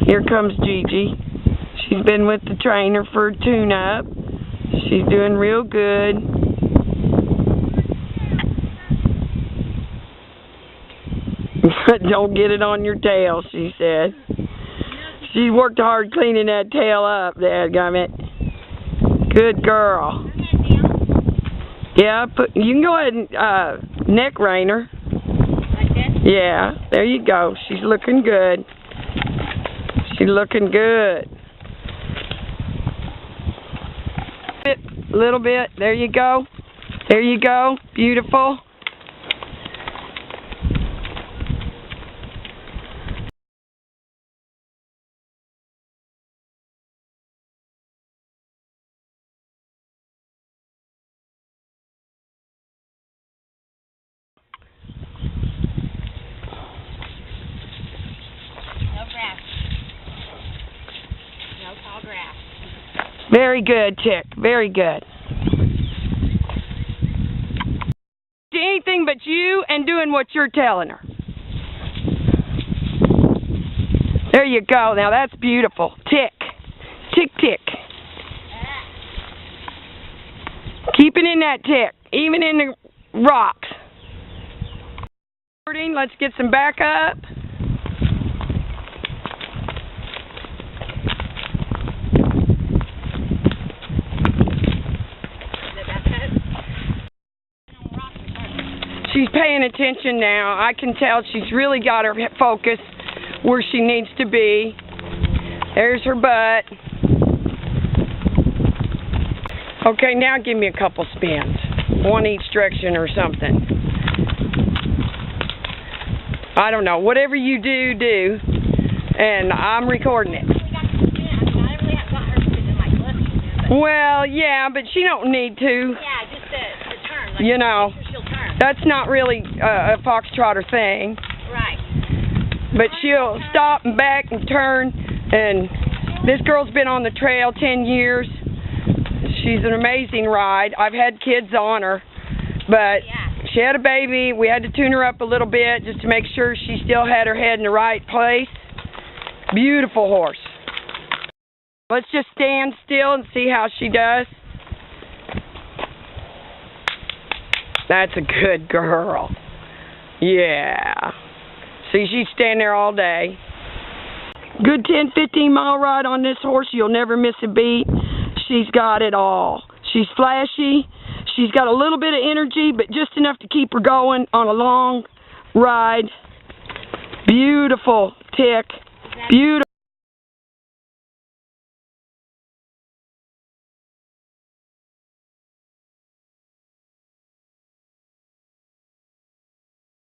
Here comes Gigi. She's been with the trainer for a tune-up. She's doing real good. Don't get it on your tail, she said. She worked hard cleaning that tail up, dadgummit. Good girl. Yeah, you can go ahead and neck rein her. Like this? Yeah, there you go. She's looking good. She's looking good. A little bit. There you go. There you go. Beautiful. No tall grass. Very good, Chick. Very good. Anything but you and doing what you're telling her. There you go. Now that's beautiful. Tick. Tick, tick. Keep it in that tick, even in the rocks. Let's get some backup. She's paying attention now. I can tell she's really got her focus where she needs to be. There's her butt. Okay, now give me a couple spins. One each direction or something. I don't know. Whatever you do, do. And I'm recording it. Well, yeah, but she don't need to. Yeah, just the turn. Like, you know. She'll turn. That's not really a foxtrotter thing. Right. But she'll stop and back and turn. And this girl's been on the trail 10 years. She's an amazing ride. I've had kids on her. But she had a baby. We had to tune her up a little bit just to make sure she still had her head in the right place. Beautiful horse. Let's just stand still and see how she does. That's a good girl. Yeah. See, she's standing there all day. Good 10, 15 mile ride on this horse. You'll never miss a beat. She's got it all. She's flashy. She's got a little bit of energy, but just enough to keep her going on a long ride. Beautiful tick. Beautiful.